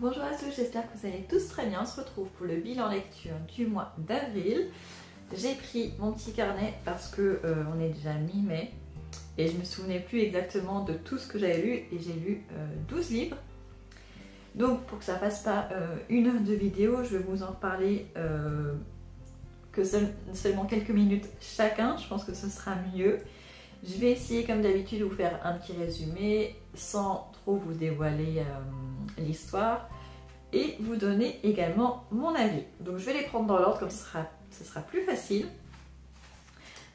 Bonjour à tous, j'espère que vous allez tous très bien. On se retrouve pour le bilan lecture du mois d'avril. J'ai pris mon petit carnet parce que on est déjà mi-mai et je me souvenais plus exactement de tout ce que j'avais lu et j'ai lu 12 livres. Donc pour que ça fasse pas une heure de vidéo, je vais vous en reparler seulement quelques minutes chacun. Je pense que ce sera mieux. Je vais essayer comme d'habitude de vous faire un petit résumé sans trop vous dévoiler l'histoire et vous donner également mon avis. Donc je vais les prendre dans l'ordre comme ce sera plus facile.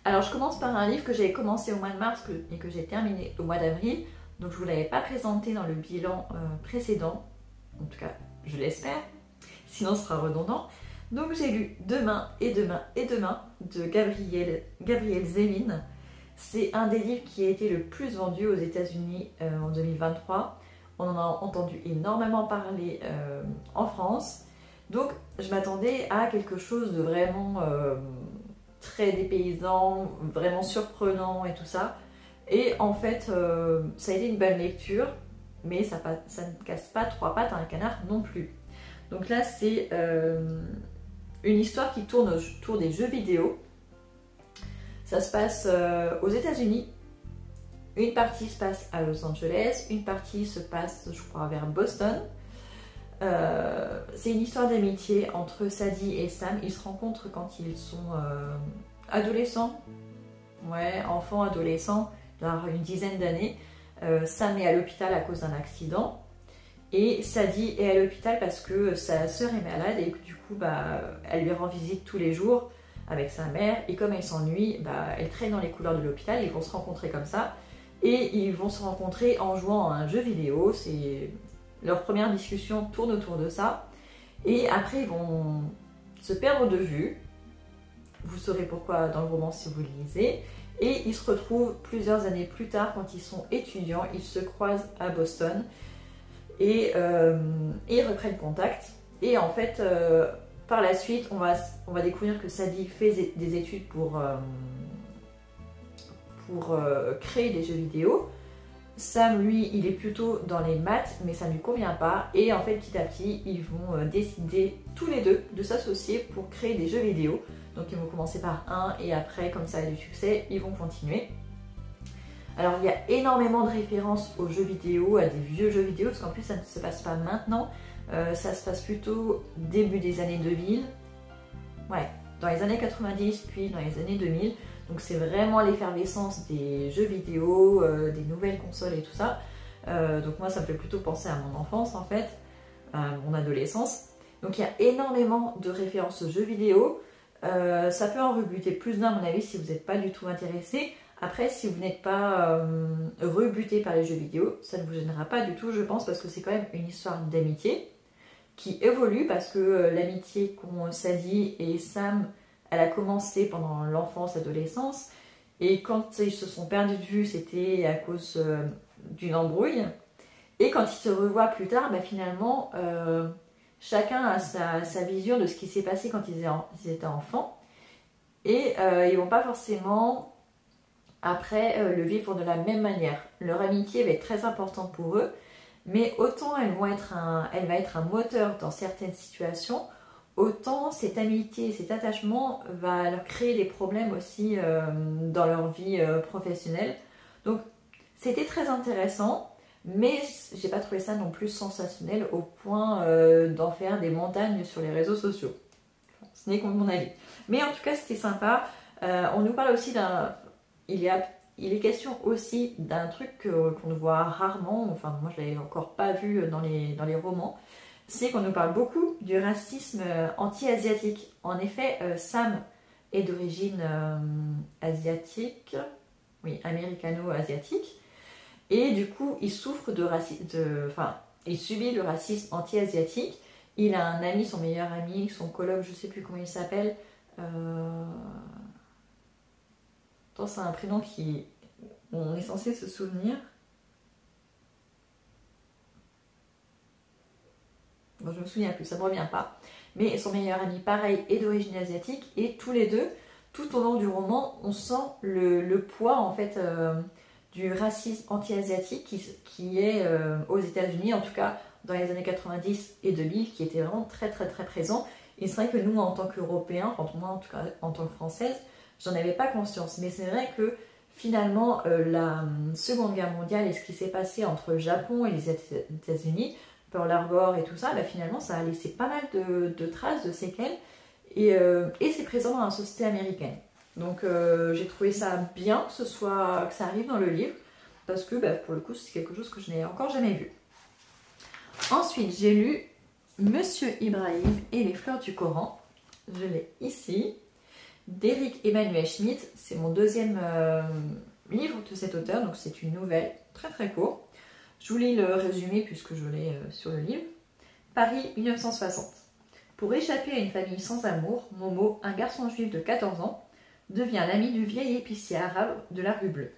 Alors je commence par un livre que j'avais commencé au mois de mars et que j'ai terminé au mois d'avril. Donc je ne vous l'avais pas présenté dans le bilan précédent. En tout cas, je l'espère. Sinon ce sera redondant. Donc j'ai lu Demain et Demain et Demain de Gabriel Zevin. C'est un des livres qui a été le plus vendu aux États-Unis en 2023. On en a entendu énormément parler en France. Donc je m'attendais à quelque chose de vraiment très dépaysant, vraiment surprenant et tout ça. Et en fait, ça a été une bonne lecture, mais ça ne casse pas trois pattes à un canard non plus. Donc là, c'est une histoire qui tourne autour des jeux vidéo. Ça se passe aux États-Unis. Une partie se passe à Los Angeles, une partie se passe, je crois, vers Boston. C'est une histoire d'amitié entre Sadie et Sam. Ils se rencontrent quand ils sont adolescents. Ouais, enfants, adolescents, dans une dizaine d'années. Sam est à l'hôpital à cause d'un accident. Et Sadie est à l'hôpital parce que sa sœur est malade et du coup, elle lui rend visite tous les jours avec sa mère, et comme elle s'ennuie, elle traîne dans les couloirs de l'hôpital, ils vont se rencontrer comme ça, et ils vont se rencontrer en jouant à un jeu vidéo. Leur première discussion tourne autour de ça, et après ils vont se perdre de vue, vous saurez pourquoi dans le roman si vous le lisez, et ils se retrouvent plusieurs années plus tard quand ils sont étudiants, ils se croisent à Boston, et ils reprennent contact, et en fait... par la suite, on va découvrir que Sadie fait des études pour créer des jeux vidéo. Sam, lui, il est plutôt dans les maths, mais ça ne lui convient pas. Et en fait, petit à petit, ils vont décider tous les deux de s'associer pour créer des jeux vidéo. Donc ils vont commencer par un, et après, comme ça a du succès, ils vont continuer. Alors il y a énormément de références aux jeux vidéo, à des vieux jeux vidéo, parce qu'en plus ça ne se passe pas maintenant. Ça se passe plutôt début des années 2000, ouais, dans les années 90 puis dans les années 2000, donc c'est vraiment l'effervescence des jeux vidéo, des nouvelles consoles et tout ça. Donc moi ça me fait plutôt penser à mon enfance en fait, à mon adolescence. Donc il y a énormément de références aux jeux vidéo, ça peut en rebuter plus d'un à mon avis si vous n'êtes pas du tout intéressé. Après, si vous n'êtes pas rebuté par les jeux vidéo, ça ne vous gênera pas du tout, je pense, parce que c'est quand même une histoire d'amitié qui évolue, parce que l'amitié qu'ont Sadie et Sam, elle a commencé pendant l'enfance, l'adolescence, et quand ils se sont perdus de vue, c'était à cause d'une embrouille. Et quand ils se revoient plus tard, finalement, chacun a sa vision de ce qui s'est passé quand ils étaient enfants, et ils vont pas forcément... après le vivre de la même manière. Leur amitié va être très importante pour eux, mais autant elle va être un moteur dans certaines situations, autant cette amitié, cet attachement va leur créer des problèmes aussi dans leur vie professionnelle. Donc c'était très intéressant, mais j'ai pas trouvé ça non plus sensationnel au point d'en faire des montagnes sur les réseaux sociaux. Ce n'est que mon avis. Mais en tout cas c'était sympa. On nous parle aussi d'un... Il est question aussi d'un truc qu'on voit rarement, enfin moi je l'avais encore pas vu dans les romans, c'est qu'on nous parle beaucoup du racisme anti-asiatique. En effet, Sam est d'origine asiatique, oui, américano-asiatique, et du coup il souffre de racisme, il subit le racisme anti-asiatique. Il a un ami, son meilleur ami, son coloc, je sais plus comment il s'appelle, c'est un prénom on est censé se souvenir. Bon, je me souviens plus, ça ne me revient pas. Mais son meilleur ami, pareil, est d'origine asiatique. Et tous les deux, tout au long du roman, on sent le poids en fait du racisme anti-asiatique qui est aux États-Unis, en tout cas dans les années 90 et 2000 qui était vraiment très présent. Et c'est vrai que nous, en tant qu'Européens, enfin moi en tout cas en tant que Française, j'en avais pas conscience. Mais c'est vrai que finalement, la Seconde Guerre mondiale et ce qui s'est passé entre le Japon et les États-Unis, Pearl Harbor et tout ça, bah, finalement ça a laissé pas mal de traces, de séquelles. Et c'est présent dans la société américaine. Donc j'ai trouvé ça bien que ça arrive dans le livre, parce que bah, pour le coup c'est quelque chose que je n'ai encore jamais vu. Ensuite j'ai lu Monsieur Ibrahim et les fleurs du Coran. Je l'ai ici. D'Eric Emmanuel Schmitt. C'est mon deuxième livre de cet auteur, donc c'est une nouvelle très courte. Je vous lis le résumé puisque je l'ai sur le livre. Paris 1960. Pour échapper à une famille sans amour, Momo, un garçon juif de 14 ans, devient l'ami du vieil épicier arabe de la rue Bleue.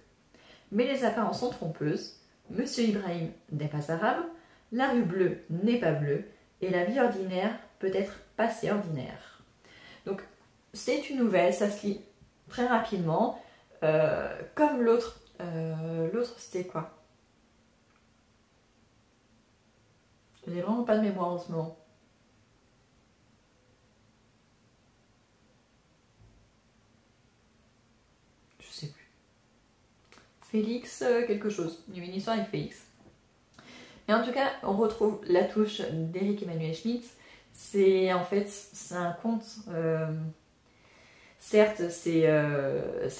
Mais les apparences sont trompeuses. Monsieur Ibrahim n'est pas arabe, la rue Bleue n'est pas bleue, et la vie ordinaire peut être passée ordinaire. Donc c'est une nouvelle, ça se lit très rapidement, comme l'autre. L'autre c'était quoi? J'ai vraiment pas de mémoire en ce moment. Félix quelque chose. Il y a une histoire avec Félix. Mais en tout cas, on retrouve la touche d'Eric Emmanuel Schmitt. C'est un conte. Certes, c'est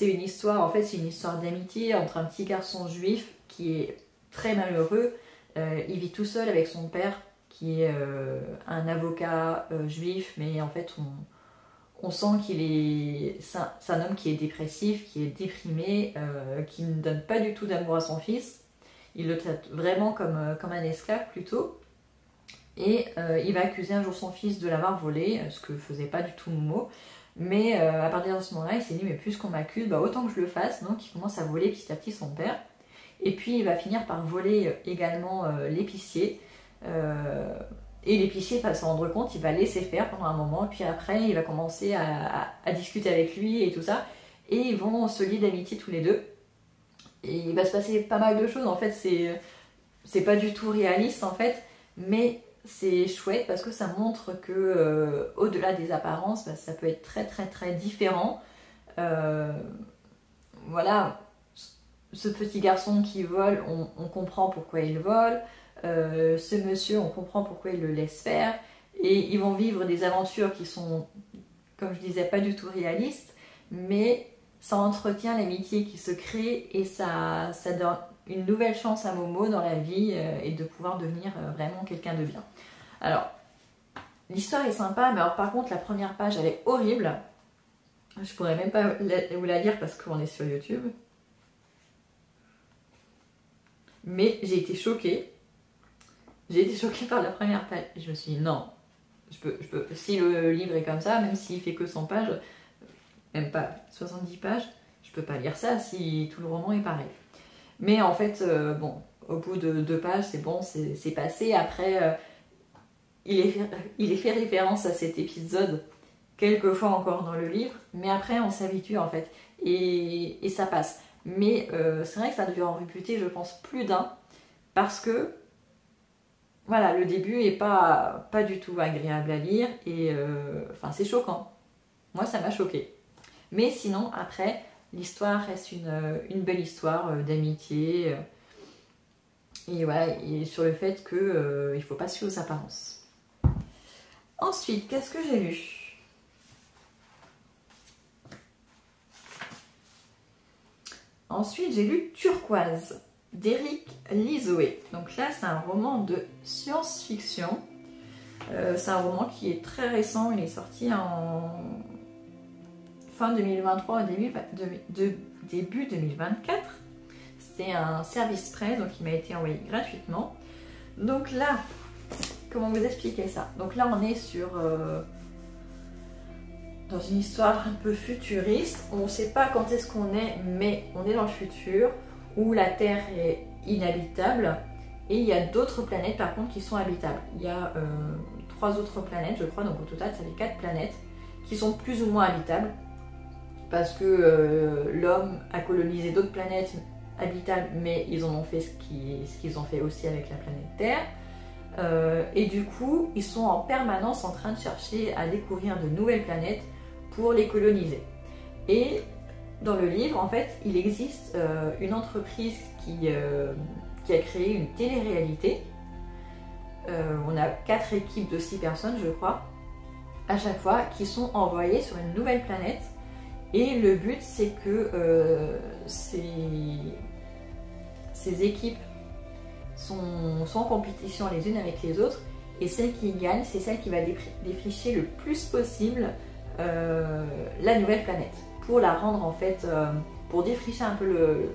une histoire. En fait, c'est une histoire d'amitié entre un petit garçon juif qui est très malheureux. Il vit tout seul avec son père, qui est un avocat juif, mais en fait, on sent c'est un homme qui est dépressif, qui est déprimé, qui ne donne pas du tout d'amour à son fils. Il le traite vraiment comme un esclave plutôt. Et il va accuser un jour son fils de l'avoir volé, ce que faisait pas du tout Momo. Mais à partir de ce moment-là, il s'est dit mais puisqu'on m'accuse, bah, autant que je le fasse. Donc il commence à voler petit à petit son père. Et puis il va finir par voler également l'épicier. Et l'épicier va s'en rendre compte, il va laisser faire pendant un moment, puis après il va commencer à discuter avec lui et tout ça, et ils vont se lier d'amitié tous les deux. Et il va se passer pas mal de choses, en fait c'est pas du tout réaliste en fait, mais c'est chouette parce que ça montre que au-delà des apparences, bah, ça peut être très différent. Voilà, ce petit garçon qui vole, on comprend pourquoi il vole. Ce monsieur, on comprend pourquoi il le laisse faire, et ils vont vivre des aventures qui sont, comme je disais, pas du tout réalistes, mais ça entretient l'amitié qui se crée et ça donne une nouvelle chance à Momo dans la vie et de pouvoir devenir vraiment quelqu'un de bien. Alors, l'histoire est sympa, mais alors par contre la première page elle est horrible. Je pourrais même pas vous la lire parce qu'on est sur YouTube. Mais j'ai été choquée. J'ai été choquée par la première page. Je me suis dit non, je peux, si le livre est comme ça, même s'il fait que 100 pages, même pas 70 pages, je peux pas lire ça si tout le roman est pareil. Mais en fait, bon, au bout de 2 pages, c'est bon, c'est passé. Après, il est fait référence à cet épisode quelques fois encore dans le livre, mais après on s'habitue en fait, et ça passe. Mais c'est vrai que ça devait en rebuter, je pense, plus d'un, parce que voilà, le début est pas du tout agréable à lire, et enfin c'est choquant. Moi ça m'a choqué. Mais sinon, après, l'histoire reste une belle histoire d'amitié, et voilà, et sur le fait qu'il ne faut pas se fier aux apparences. Ensuite, qu'est-ce que j'ai lu ? Ensuite, j'ai lu Turquoise d'Éric Lizoé. Donc là, c'est un roman de science-fiction. C'est un roman qui est très récent. Il est sorti en fin 2023, début 2024. C'était un service presse, donc il m'a été envoyé gratuitement. Donc là, comment vous expliquer ça? Donc là, on est dans une histoire un peu futuriste. On ne sait pas quand est-ce qu'on est, mais on est dans le futur où la Terre est inhabitable et il y a d'autres planètes par contre qui sont habitables. Il y a 3 autres planètes, je crois, donc au total ça fait 4 planètes qui sont plus ou moins habitables parce que l'homme a colonisé d'autres planètes habitables, mais ils en ont fait ce qu'ils ont fait aussi avec la planète Terre. Et du coup, ils sont en permanence en train de chercher à découvrir de nouvelles planètes pour les coloniser. Et dans le livre, en fait, il existe une entreprise qui a créé une télé-réalité. On a 4 équipes de 6 personnes, je crois, à chaque fois, qui sont envoyées sur une nouvelle planète. Et le but, c'est que ces équipes sont en compétition les unes avec les autres. Et celle qui gagne, c'est celle qui va défricher le plus possible la nouvelle planète. Pour la rendre, en fait, pour défricher un peu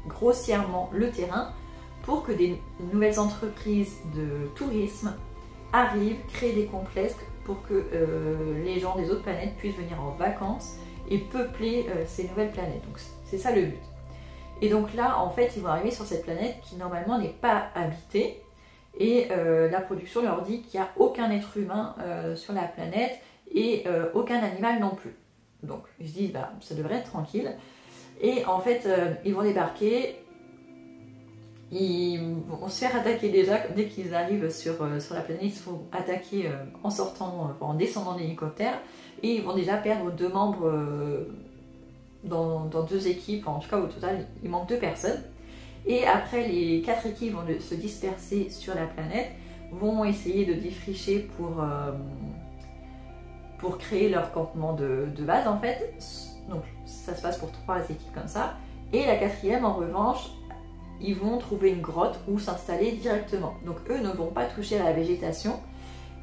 grossièrement le terrain, pour que des nouvelles entreprises de tourisme arrivent, créent des complexes pour que les gens des autres planètes puissent venir en vacances et peupler ces nouvelles planètes. Donc c'est ça le but. Et donc là, en fait, ils vont arriver sur cette planète qui normalement n'est pas habitée. Et la production leur dit qu'il n'y a aucun être humain sur la planète et aucun animal non plus. Donc ils se disent, bah, ça devrait être tranquille. Et en fait, ils vont débarquer. Ils vont se faire attaquer déjà dès qu'ils arrivent sur la planète. Ils se font attaquer en descendant de l'hélicoptère. Et ils vont déjà perdre 2 membres dans 2 équipes. En tout cas, au total, il manque 2 personnes. Et après, les 4 équipes vont se disperser sur la planète, vont essayer de défricher pour créer leur campement de base, en fait. Donc, ça se passe pour 3 équipes comme ça. Et la 4e, en revanche, ils vont trouver une grotte où s'installer directement. Donc, eux ne vont pas toucher à la végétation.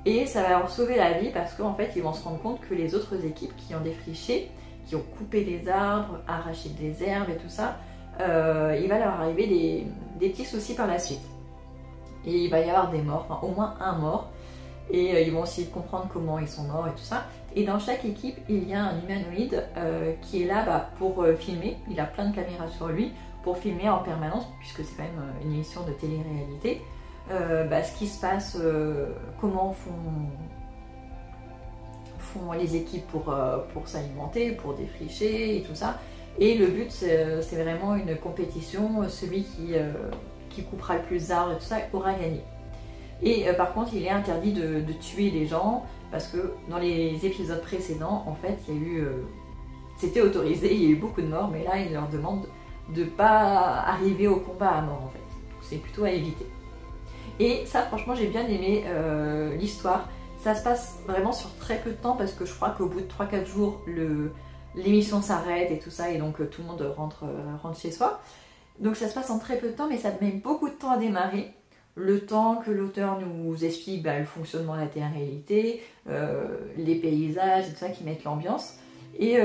Et ça va leur sauver la vie parce qu'en fait, ils vont se rendre compte que les autres équipes qui ont défriché, qui ont coupé des arbres, arraché des herbes et tout ça, il va leur arriver des petits soucis par la suite. Et il va y avoir des morts, enfin au moins un mort. Et ils vont essayer de comprendre comment ils sont morts et tout ça. Et dans chaque équipe, il y a un humanoïde qui est là pour filmer. Il a plein de caméras sur lui pour filmer en permanence, puisque c'est quand même une émission de télé-réalité. Ce qui se passe, comment font les équipes pour s'alimenter, pour défricher et tout ça. Et le but, c'est vraiment une compétition. Celui qui coupera le plus d'arbres et tout ça aura gagné. Et par contre, il est interdit de tuer les gens parce que dans les épisodes précédents, en fait, il y a eu, c'était autorisé, il y a eu beaucoup de morts, mais là, il leur demande de ne pas arriver au combat à mort, en fait. C'est plutôt à éviter. Et ça, franchement, j'ai bien aimé l'histoire. Ça se passe vraiment sur très peu de temps parce que je crois qu'au bout de 3-4 jours, l'émission s'arrête et tout ça, et donc tout le monde rentre chez soi. Donc ça se passe en très peu de temps, mais ça met beaucoup de temps à démarrer. Le temps que l'auteur nous explique le fonctionnement de la télé-réalité, les paysages et tout ça qui mettent l'ambiance. Et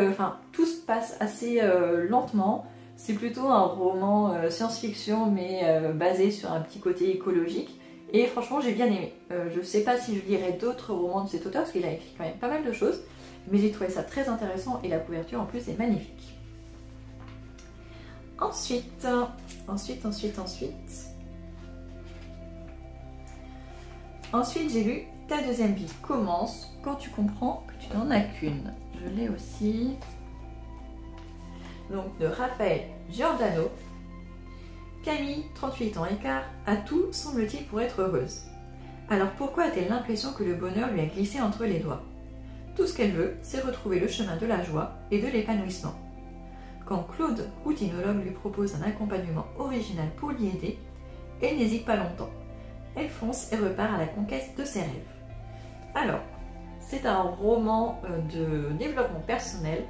tout se passe assez lentement. C'est plutôt un roman science-fiction, mais basé sur un petit côté écologique. Et franchement, j'ai bien aimé. Je ne sais pas si je lirai d'autres romans de cet auteur, parce qu'il a écrit quand même pas mal de choses. Mais j'ai trouvé ça très intéressant et la couverture en plus est magnifique. Ensuite, j'ai lu Ta deuxième vie commence quand tu comprends que tu n'en as qu'une. Je l'ai aussi. Donc de Raphaël Giordano. Camille, 38 ans et quart, a tout, semble-t-il, pour être heureuse. Alors pourquoi a-t-elle l'impression que le bonheur lui a glissé entre les doigts? Tout ce qu'elle veut, c'est retrouver le chemin de la joie et de l'épanouissement. Quand Claude, routinologue, lui propose un accompagnement original pour l'y aider, elle n'hésite pas longtemps. Elle fonce et repart à la conquête de ses rêves. Alors, c'est un roman de développement personnel.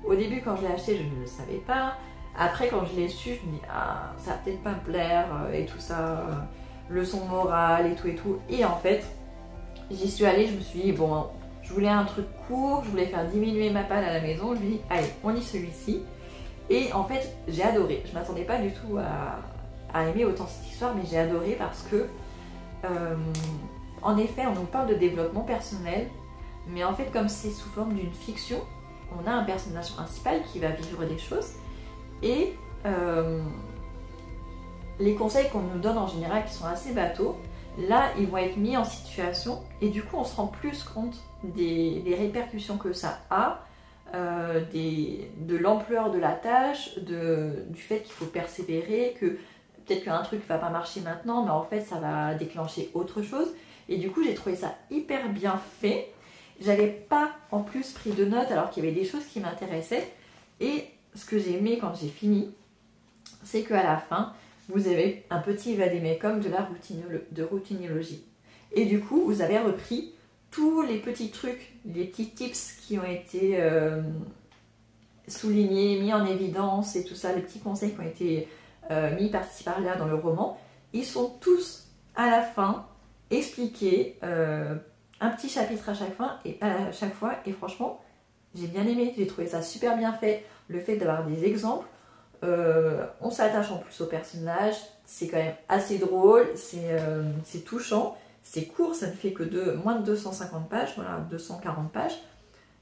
Au début, quand je l'ai acheté, je ne le savais pas. Après, quand je l'ai su, je me dis, ah, ça va peut-être pas me plaire, et tout ça, leçon morale et tout et tout. Et en fait, j'y suis allée, je me suis dit, bon, je voulais un truc court, je voulais faire diminuer ma panne à la maison. Je me dis, allez, on lit celui-ci. Et en fait, j'ai adoré. Je ne m'attendais pas du tout à aimer autant cette histoire, mais j'ai adoré parce que, en effet, on nous parle de développement personnel, mais en fait, comme c'est sous forme d'une fiction, on a un personnage principal qui va vivre des choses. Et les conseils qu'on nous donne en général, qui sont assez bateaux, là, ils vont être mis en situation et du coup, on se rend plus compte des répercussions que ça a, de l'ampleur de la tâche, du fait qu'il faut persévérer, que peut-être qu'un truc va pas marcher maintenant, mais en fait ça va déclencher autre chose. Et du coup j'ai trouvé ça hyper bien fait. J'avais pas en plus pris de notes alors qu'il y avait des choses qui m'intéressaient. Et ce que j'ai aimé quand j'ai fini, c'est qu'à la fin, vous avez un petit vadémécum de routinologie. Et du coup, vous avez repris tous les petits trucs, les petits tips qui ont été soulignés, mis en évidence et tout ça, les petits conseils qui ont été mis par-ci par-là dans le roman. Ils sont tous à la fin expliqués, un petit chapitre à chaque fois. Et franchement, j'ai bien aimé, j'ai trouvé ça super bien fait. Le fait d'avoir des exemples, on s'attache en plus au personnage, c'est quand même assez drôle, c'est touchant, c'est court, ça ne fait que moins de 250 pages, voilà, 240 pages.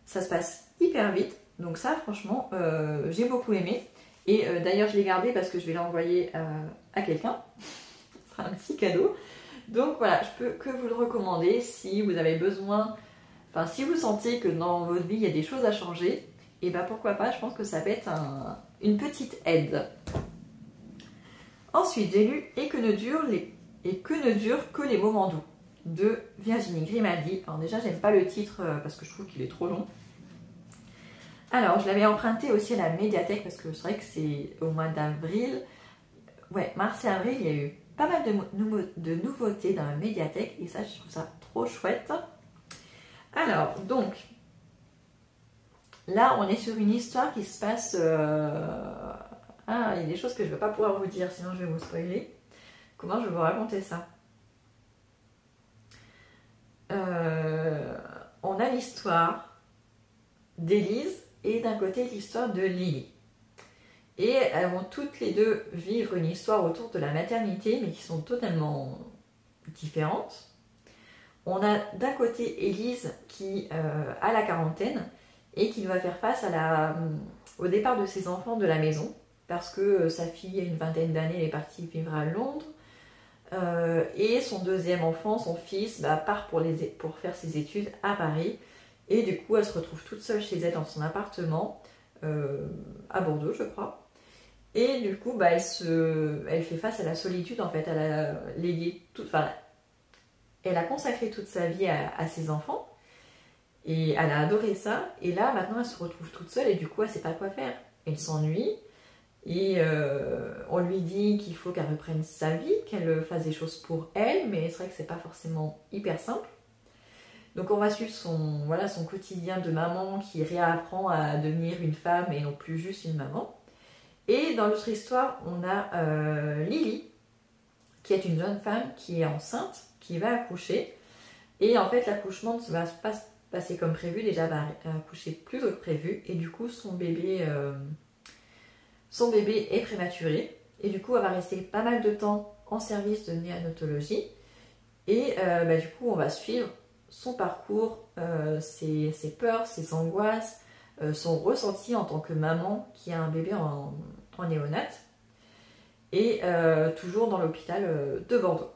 Ça se passe hyper vite, donc ça franchement, j'ai beaucoup aimé. Et d'ailleurs je l'ai gardé parce que je vais l'envoyer à quelqu'un, ce sera un petit cadeau. Donc voilà, je peux que vous le recommander si vous avez besoin, enfin si vous sentez que dans votre vie il y a des choses à changer, et ben pourquoi pas, je pense que ça peut être une petite aide. Ensuite, j'ai lu Et que ne durent que les moments doux de Virginie Grimaldi. Alors déjà, j'aime pas le titre parce que je trouve qu'il est trop long. Alors, je l'avais emprunté aussi à la médiathèque parce que c'est vrai que c'est au mois d'avril. Ouais, mars et avril, il y a eu pas mal de nouveautés dans la médiathèque et ça, je trouve ça trop chouette. Alors, donc, là, on est sur une histoire qui se passe... Ah, il y a des choses que je ne vais pas pouvoir vous dire, sinon je vais vous spoiler. Comment je vais vous raconter ça? On a l'histoire d'Élise et d'un côté l'histoire de Lily. Et elles vont toutes les deux vivre une histoire autour de la maternité, mais qui sont totalement différentes. On a d'un côté Élise qui a la quarantaine et qui doit faire face au départ de ses enfants de la maison, parce que sa fille, a une vingtaine d'années, elle est partie vivre à Londres. Et son deuxième enfant, son fils, part pour faire ses études à Paris. Et du coup, elle se retrouve toute seule chez elle dans son appartement, à Bordeaux, je crois. Et du coup, elle fait face à la solitude, en fait. Elle a consacré toute sa vie à ses enfants. Et elle a adoré ça. Et là, maintenant, elle se retrouve toute seule et du coup, elle ne sait pas quoi faire. Elle s'ennuie. Et on lui dit qu'il faut qu'elle reprenne sa vie, qu'elle fasse des choses pour elle, mais c'est vrai que c'est pas forcément hyper simple. Donc on va suivre son quotidien de maman qui réapprend à devenir une femme et non plus juste une maman. Et dans l'autre histoire, on a Lily, qui est une jeune femme qui est enceinte, qui va accoucher. Et en fait, l'accouchement ne va pas se passer comme prévu. Déjà, elle va accoucher plus tôt que prévu. Et du coup, son bébé est prématuré et du coup elle va rester pas mal de temps en service de néonatologie et du coup on va suivre son parcours, ses peurs, ses angoisses, son ressenti en tant que maman qui a un bébé en néonat et toujours dans l'hôpital de Bordeaux.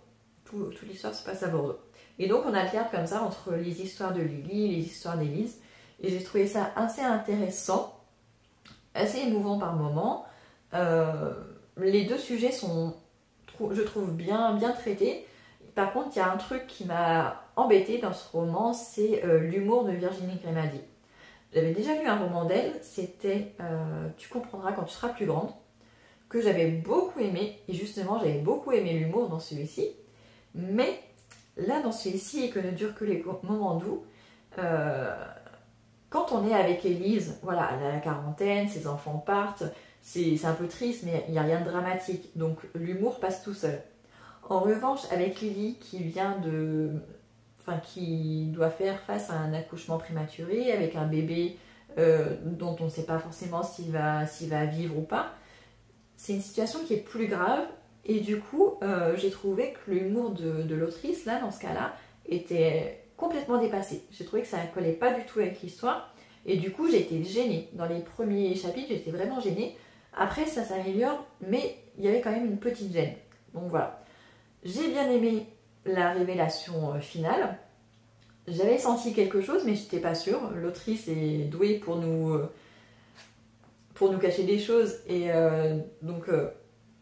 Toute l'histoire se passe à Bordeaux. Et donc on alterne comme ça entre les histoires de Lily, les histoires d'Élise et j'ai trouvé ça assez intéressant, assez émouvant par moments. Les deux sujets sont, je trouve, bien traités. Par contre, il y a un truc qui m'a embêtée dans ce roman, c'est l'humour de Virginie Grimaldi. J'avais déjà lu un roman d'elle, c'était Tu comprendras quand tu seras plus grande, que j'avais beaucoup aimé, et justement j'avais beaucoup aimé l'humour dans celui-ci. Mais là, dans celui-ci, et que ne durent que les moments doux, quand on est avec Élise, voilà, elle a la quarantaine, ses enfants partent, c'est un peu triste, mais il n'y a rien de dramatique. Donc l'humour passe tout seul. En revanche, avec Lily qui doit faire face à un accouchement prématuré, avec un bébé dont on ne sait pas forcément s'il va vivre ou pas, c'est une situation qui est plus grave. Et du coup, j'ai trouvé que l'humour de l'autrice, là, dans ce cas-là, était complètement dépassé. J'ai trouvé que ça ne collait pas du tout avec l'histoire. Et du coup, j'ai été gênée. Dans les premiers chapitres, j'étais vraiment gênée. Après, ça s'améliore, mais il y avait quand même une petite gêne. Donc voilà. J'ai bien aimé la révélation finale. J'avais senti quelque chose, mais je n'étais pas sûre. L'autrice est douée pour nous cacher des choses. Et donc,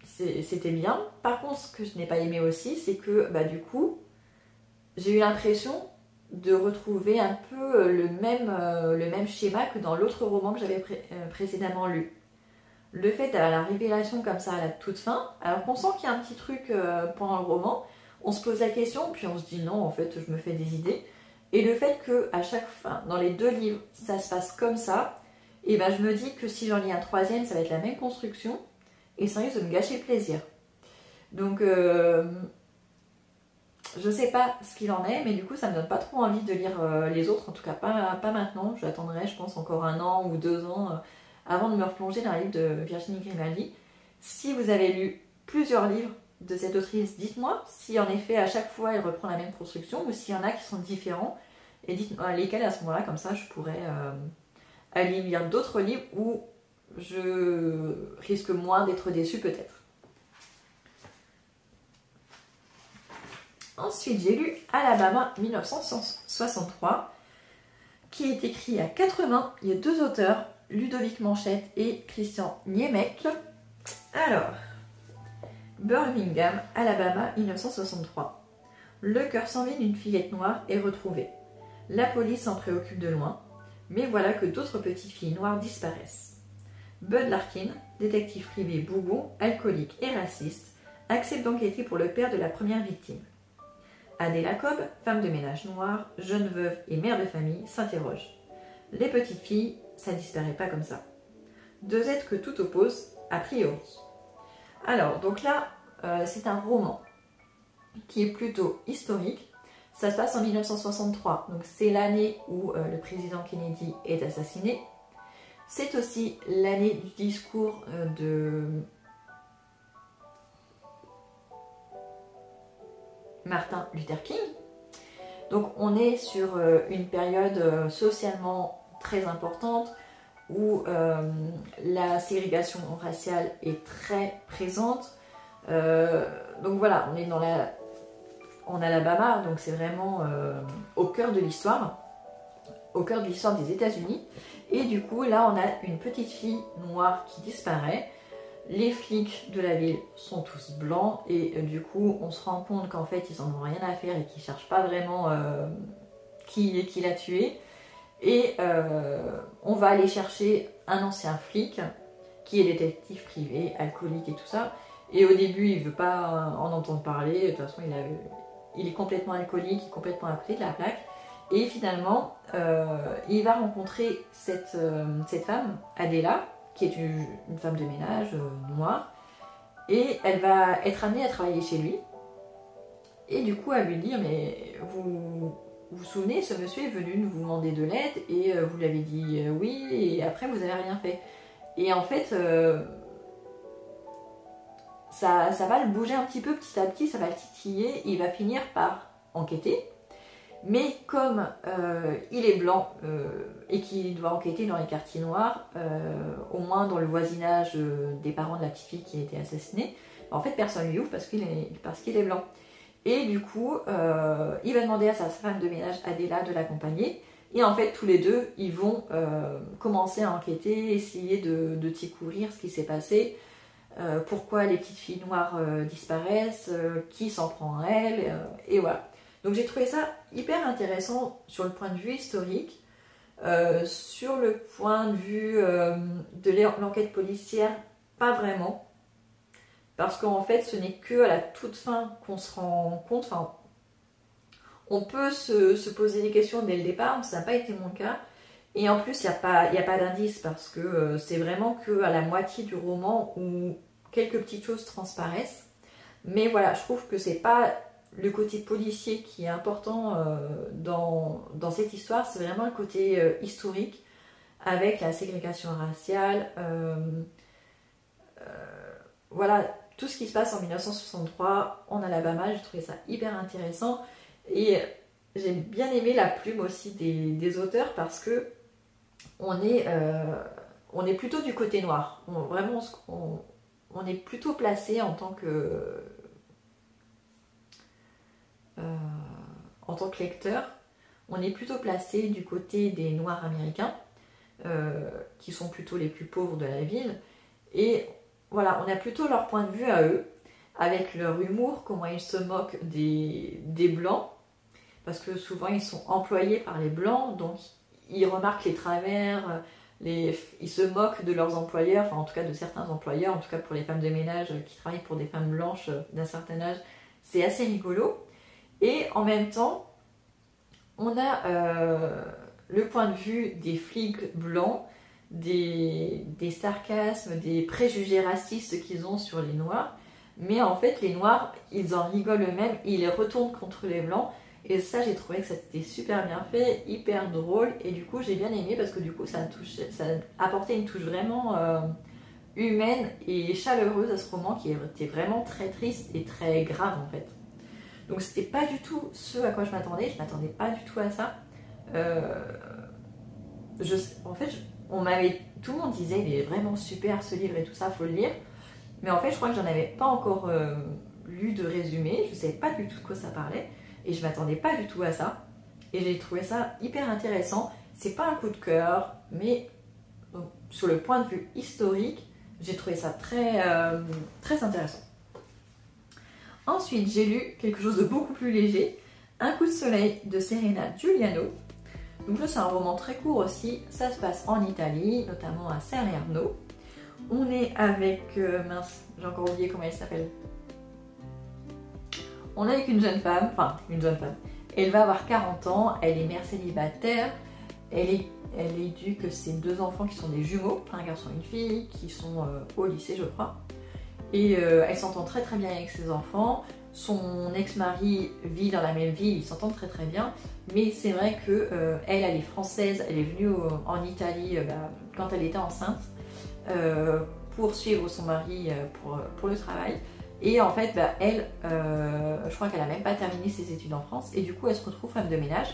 c'était bien. par contre, ce que je n'ai pas aimé aussi, c'est que du coup, j'ai eu l'impression de retrouver un peu le même schéma que dans l'autre roman que j'avais précédemment lu. Le fait d'avoir la révélation comme ça à la toute fin, alors qu'on sent qu'il y a un petit truc pendant le roman, on se pose la question, puis on se dit non, en fait, je me fais des idées. Et le fait que à chaque fin, dans les 2 livres, ça se passe comme ça, et je me dis que si j'en lis un 3e, ça va être la même construction, et ça risque de me gâcher le plaisir. Donc, je sais pas ce qu'il en est, mais du coup, ça me donne pas trop envie de lire les autres, en tout cas pas maintenant. J'attendrai, je pense, encore 1 an ou 2 ans avant de me replonger dans un livre de Virginie Grimaldi. Si vous avez lu plusieurs livres de cette autrice, dites-moi si en effet à chaque fois elle reprend la même construction ou s'il y en a qui sont différents, et dites-moi lesquels à ce moment-là, comme ça je pourrais aller lire d'autres livres où je risque moins d'être déçue peut-être. Ensuite j'ai lu Alabama 1963 qui est écrit à 4 mains. Il y a 2 auteurs, Ludovic Manchette et Christian Niemec. Alors, Birmingham, Alabama, 1963. Le cœur sans vie d'une fillette noire est retrouvé. La police s'en préoccupe de loin, mais voilà que d'autres petites filles noires disparaissent. Bud Larkin, détective privé bougon, alcoolique et raciste, accepte d'enquêter pour le père de la première victime. Adela Cobb, femme de ménage noire, jeune veuve et mère de famille, s'interroge. Les petites filles, ça disparaît pas comme ça. 2 êtres que tout oppose, a priori. Alors, donc là, c'est un roman qui est plutôt historique. Ça se passe en 1963, donc c'est l'année où le président Kennedy est assassiné. C'est aussi l'année du discours de Martin Luther King. Donc on est sur une période socialement très importante où la ségrégation raciale est très présente. Donc voilà, on est en Alabama, donc c'est vraiment au cœur de l'histoire des États-Unis. Et du coup, là, on a une petite fille noire qui disparaît. Les flics de la ville sont tous blancs et du coup, on se rend compte qu'en fait, ils en ont rien à faire et qu'ils cherchent pas vraiment qui l'a tué. Et on va aller chercher un ancien flic qui est détective privé, alcoolique et tout ça. Et au début, il veut pas en entendre parler. De toute façon, il est complètement alcoolique, complètement à côté de la plaque. Et finalement, il va rencontrer cette femme, Adela, qui est une femme de ménage noire. Et elle va être amenée à travailler chez lui. Et du coup, à lui dire, mais vous vous souvenez, ce monsieur est venu vous demander de l'aide et vous lui avez dit oui, et après vous n'avez rien fait. Et en fait, ça va le bouger un petit peu petit à petit, ça va le titiller, et il va finir par enquêter. Mais comme il est blanc et qu'il doit enquêter dans les quartiers noirs, au moins dans le voisinage des parents de la petite fille qui a été assassinée, en fait personne lui ouvre parce qu'il est blanc. Et du coup, il va demander à sa femme de ménage Adela de l'accompagner. Et en fait, tous les deux, ils vont commencer à enquêter, essayer de découvrir ce qui s'est passé, pourquoi les petites filles noires disparaissent, qui s'en prend à elles, et voilà. Donc j'ai trouvé ça hyper intéressant sur le point de vue historique, sur le point de vue de l'enquête policière, pas vraiment. Parce qu'en fait, ce n'est que à la toute fin qu'on se rend compte. Enfin, on peut se poser des questions dès le départ, ça n'a pas été mon cas. Et en plus, il n'y a pas d'indice parce que c'est vraiment qu'à la moitié du roman où quelques petites choses transparaissent. Mais voilà, je trouve que c'est pas le côté policier qui est important dans cette histoire, c'est vraiment le côté historique avec la ségrégation raciale. Voilà. Tout ce qui se passe en 1963 en Alabama, j'ai trouvé ça hyper intéressant et j'ai bien aimé la plume aussi des auteurs parce que on est plutôt du côté noir. On est plutôt placé en tant que lecteur. On est plutôt placé du côté des Noirs américains qui sont plutôt les plus pauvres de la ville et voilà, on a plutôt leur point de vue à eux, avec leur humour, comment ils se moquent des blancs, parce que souvent ils sont employés par les blancs, donc ils remarquent les travers, ils se moquent de leurs employeurs, enfin en tout cas de certains employeurs, en tout cas pour les femmes de ménage qui travaillent pour des femmes blanches d'un certain âge, c'est assez rigolo. Et en même temps, on a le point de vue des flics blancs, des sarcasmes, des préjugés racistes qu'ils ont sur les noirs, mais en fait les noirs, ils en rigolent eux-mêmes, ils les retournent contre les blancs. Et ça, j'ai trouvé que c'était super bien fait, hyper drôle, et du coup j'ai bien aimé parce que du coup ça apportait une touche vraiment humaine et chaleureuse à ce roman qui était vraiment très triste et très grave en fait. Donc c'était pas du tout ce à quoi je m'attendais pas du tout à ça. En fait, tout le monde disait il est vraiment super ce livre et tout ça, faut le lire. Mais en fait je crois que j'en avais pas encore lu de résumé, je savais pas du tout de quoi ça parlait. Et je m'attendais pas du tout à ça. Et j'ai trouvé ça hyper intéressant. C'est pas un coup de cœur, mais sur le point de vue historique, j'ai trouvé ça très, très intéressant. Ensuite, j'ai lu quelque chose de beaucoup plus léger, Un coup de soleil de Serena Giuliano. Donc là, c'est un roman très court aussi. Ça se passe en Italie, notamment à Salerno. On est avec... mince, j'ai encore oublié comment elle s'appelle. On est avec une jeune femme, elle va avoir 40 ans, elle est mère célibataire, elle éduque ses 2 enfants qui sont des jumeaux, un garçon et une fille, qui sont au lycée je crois. Et elle s'entend très très bien avec ses enfants, son ex-mari vit dans la même ville, ils s'entendent très très bien, mais c'est vrai que elle est française, elle est venue en Italie quand elle était enceinte pour suivre son mari pour le travail. Et en fait, je crois qu'elle a même pas terminé ses études en France et du coup elle se retrouve femme de ménage.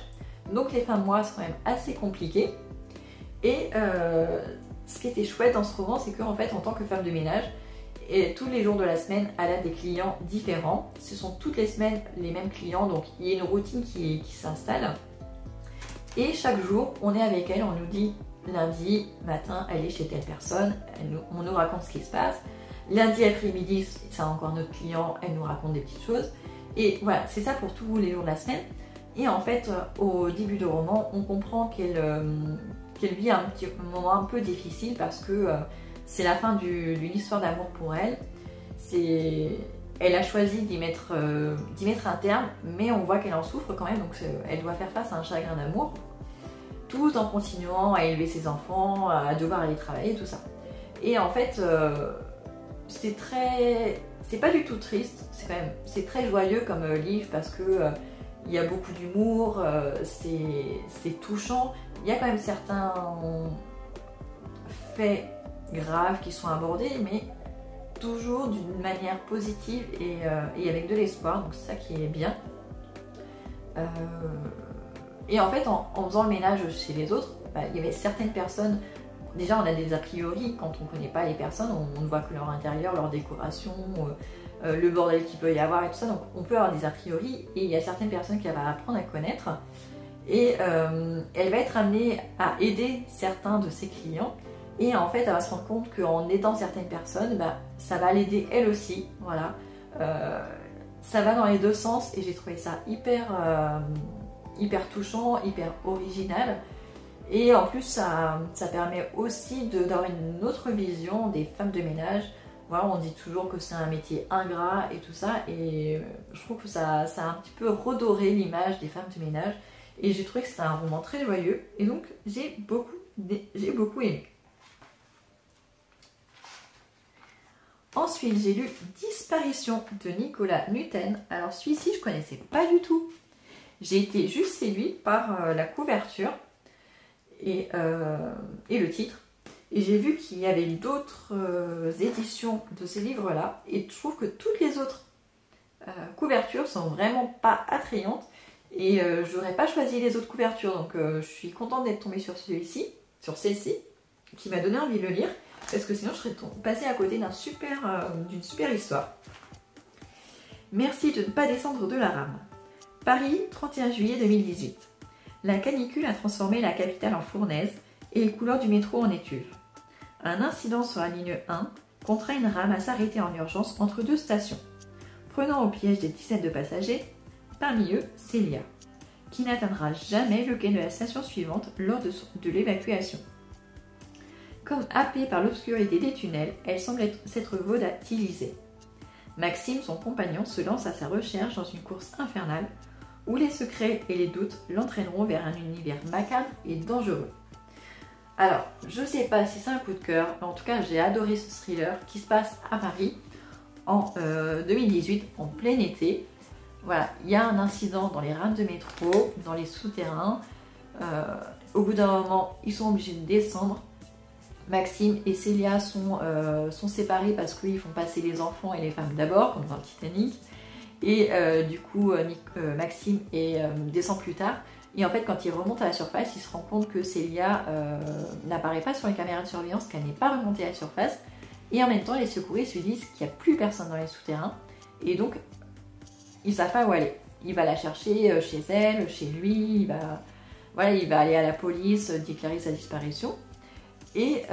Donc les fins de mois sont quand même assez compliquées. Et ce qui était chouette dans ce roman, c'est qu'en fait en tant que femme de ménage, et tous les jours de la semaine, elle a des clients différents. Ce sont toutes les semaines les mêmes clients, donc il y a une routine qui s'installe. Et chaque jour, on est avec elle, on nous dit lundi matin, elle est chez telle personne, on nous raconte ce qui se passe. Lundi après-midi, c'est encore notre client, elle nous raconte des petites choses. Et voilà, c'est ça pour tous les jours de la semaine. Et en fait, au début du roman, on comprend qu'elle vit un moment un peu difficile parce que c'est la fin d'une histoire d'amour pour elle. Elle a choisi d'y mettre un terme, mais on voit qu'elle en souffre quand même, donc elle doit faire face à un chagrin d'amour, tout en continuant à élever ses enfants, à devoir aller travailler, tout ça. Et en fait... c'est pas du tout triste, c'est très joyeux comme livre parce que il y a beaucoup d'humour, c'est touchant. Il y a quand même certains faits graves qui sont abordés, mais toujours d'une manière positive et avec de l'espoir, donc c'est ça qui est bien. Et en fait, en faisant le ménage chez les autres, il y avait certaines personnes. Déjà, on a des a priori, quand on ne connaît pas les personnes, on ne voit que leur intérieur, leur décoration, le bordel qu'il peut y avoir et tout ça. Donc, on peut avoir des a priori et il y a certaines personnes qu'elle va apprendre à connaître. Et elle va être amenée à aider certains de ses clients. Et en fait, elle va se rendre compte qu'en aidant certaines personnes, ça va l'aider elle aussi. Voilà. Ça va dans les deux sens et j'ai trouvé ça hyper touchant, hyper original. Et en plus, ça permet aussi d'avoir une autre vision des femmes de ménage. Voilà, on dit toujours que c'est un métier ingrat et tout ça. Et je trouve que ça a un petit peu redoré l'image des femmes de ménage. Et j'ai trouvé que c'était un roman très joyeux. Et donc, j'ai beaucoup aimé. Ensuite, j'ai lu Disparition de Nicolas Nutten. Alors, celui-ci, je ne connaissais pas du tout. J'ai été juste séduite par la couverture. Et le titre. Et j'ai vu qu'il y avait d'autres éditions de ces livres-là. Et je trouve que toutes les autres couvertures sont vraiment pas attrayantes. Et j'aurais pas choisi les autres couvertures. Donc je suis contente d'être tombée sur celle-ci, qui m'a donné envie de le lire. Parce que sinon je serais passée à côté d'une super histoire. Merci de ne pas descendre de la rame. Paris, 31 juillet 2018. La canicule a transformé la capitale en fournaise et les couloirs du métro en étuve. Un incident sur la ligne 1 contraint une rame à s'arrêter en urgence entre deux stations. prenant au piège des dizaines de passagers, parmi eux Celia, qui n'atteindra jamais le quai de la station suivante lors de l'évacuation. Comme happée par l'obscurité des tunnels, elle semble s'être volatilisée. Maxime, son compagnon, se lance à sa recherche dans une course infernale où les secrets et les doutes l'entraîneront vers un univers macabre et dangereux. Alors, je sais pas si c'est un coup de cœur, mais en tout cas j'ai adoré ce thriller qui se passe à Paris en 2018, en plein été. Voilà, il y a un incident dans les rames de métro, dans les souterrains. Au bout d'un moment, ils sont obligés de descendre. Maxime et Celia sont séparés parce qu'ils font passer les enfants et les femmes d'abord, comme dans le Titanic. Et du coup, Maxime descend plus tard. Et en fait, quand il remonte à la surface, il se rend compte que Celia n'apparaît pas sur les caméras de surveillance, qu'elle n'est pas remontée à la surface. Et en même temps, les secouristes lui disent qu'il n'y a plus personne dans les souterrains. Et donc, ils ne savent pas où aller. Il va la chercher chez elle, chez lui. Il va aller à la police, déclarer sa disparition. Et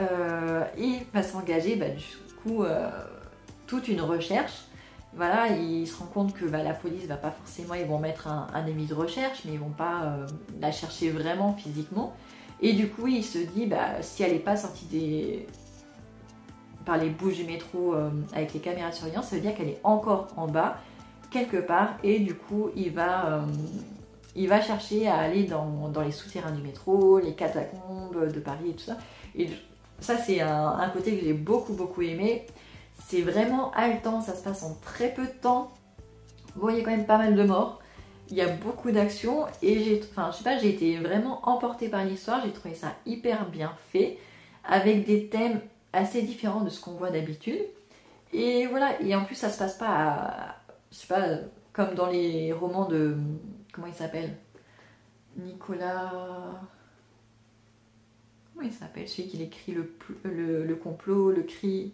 il va s'engager, du coup, toute une recherche. Voilà, il se rend compte que la police va pas forcément, ils vont mettre un émis de recherche, mais ils vont pas la chercher vraiment physiquement. Et du coup, il se dit, si elle n'est pas sortie par les bouches du métro avec les caméras de surveillance, ça veut dire qu'elle est encore en bas, quelque part. Et du coup, il va chercher à aller dans les souterrains du métro, les catacombes de Paris et tout ça. Et ça, c'est un côté que j'ai beaucoup aimé. C'est vraiment haletant, ça se passe en très peu de temps. Bon, il y a quand même pas mal de morts. Il y a beaucoup d'actions et j'ai été vraiment emportée par l'histoire. J'ai trouvé ça hyper bien fait, avec des thèmes assez différents de ce qu'on voit d'habitude. Et voilà, et en plus ça se passe pas comme dans les romans de... Comment il s'appelle ? Nicolas... Comment il s'appelle ? Celui qui écrit le complot, le cri...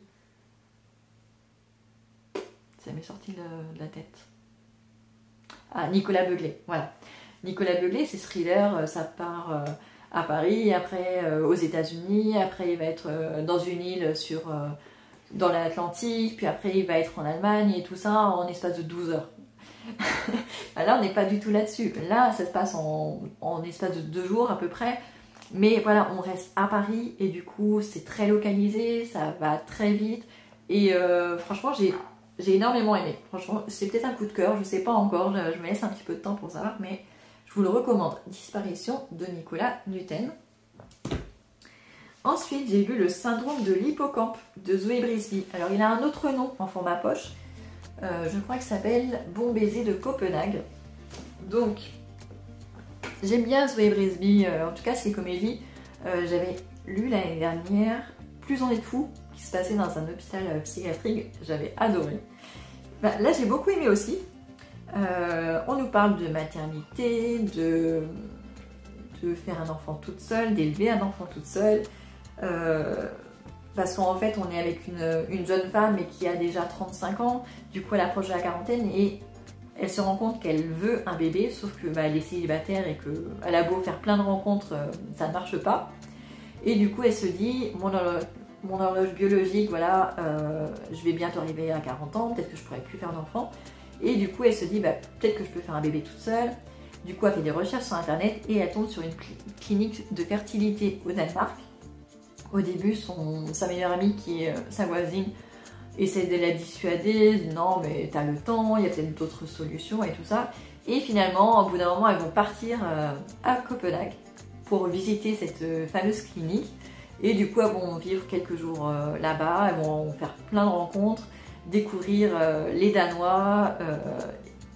Ça m'est sorti de la tête. Ah, Nicolas Beuglé, voilà. Nicolas Beuglé, c'est thriller, ça part à Paris, après aux États-Unis, après il va être dans une île dans l'Atlantique, puis après il va être en Allemagne et tout ça en espace de 12 heures. Là, on n'est pas du tout là-dessus. Là, ça se passe en espace de 2 jours à peu près. Mais voilà, on reste à Paris et du coup, c'est très localisé, ça va très vite. Et franchement, j'ai énormément aimé. Franchement, c'est peut-être un coup de cœur, je sais pas encore, je me laisse un petit peu de temps pour savoir, mais je vous le recommande. Disparition de Nicolas Newton. Ensuite, j'ai lu Le syndrome de l'hippocampe de Zoé Brisby. Alors, il a un autre nom en format poche. Je crois qu'il s'appelle Bon baiser de Copenhague. Donc, j'aime bien Zoé Brisby, en tout cas ses comédies. J'avais lu l'année dernière Plus on est de fou, qui se passait dans un hôpital psychiatrique. J'avais adoré. Là, j'ai beaucoup aimé aussi. On nous parle de maternité, de faire un enfant toute seule, d'élever un enfant toute seule. Parce qu'en fait, on est avec une jeune femme mais qui a déjà 35 ans. Du coup, elle approche de la quarantaine et elle se rend compte qu'elle veut un bébé, sauf que elle est célibataire et qu'elle a beau faire plein de rencontres, ça ne marche pas. Et du coup, elle se dit, mon horloge biologique, voilà, je vais bientôt arriver à 40 ans, peut-être que je pourrais plus faire d'enfant. Et du coup, elle se dit, peut-être que je peux faire un bébé toute seule. Du coup, elle fait des recherches sur internet et elle tombe sur une clinique de fertilité au Danemark. Au début, sa meilleure amie, qui est sa voisine, essaie de la dissuader, non mais t'as le temps, il y a peut-être d'autres solutions et tout ça. Et finalement, au bout d'un moment, elles vont partir à Copenhague pour visiter cette fameuse clinique. Et du coup, elles vont vivre quelques jours là-bas, elles vont faire plein de rencontres, découvrir les Danois,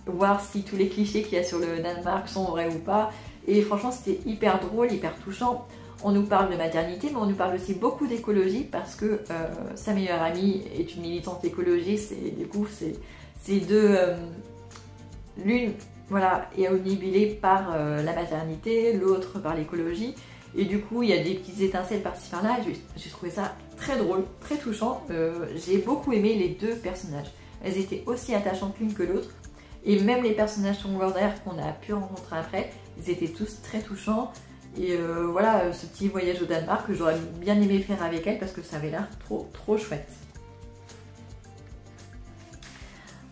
voir si tous les clichés qu'il y a sur le Danemark sont vrais ou pas. Et franchement, c'était hyper drôle, hyper touchant. On nous parle de maternité, mais on nous parle aussi beaucoup d'écologie parce que sa meilleure amie est une militante écologiste et du coup, c'est l'une est omnibulée par la maternité, l'autre par l'écologie. Et du coup, il y a des petites étincelles par-ci par-là. J'ai trouvé ça très drôle, très touchant. J'ai beaucoup aimé les deux personnages. Elles étaient aussi attachantes l'une que l'autre. Et même les personnages secondaires qu'on a pu rencontrer après, ils étaient tous très touchants. Et voilà, ce petit voyage au Danemark que j'aurais bien aimé faire avec elle parce que ça avait l'air trop chouette.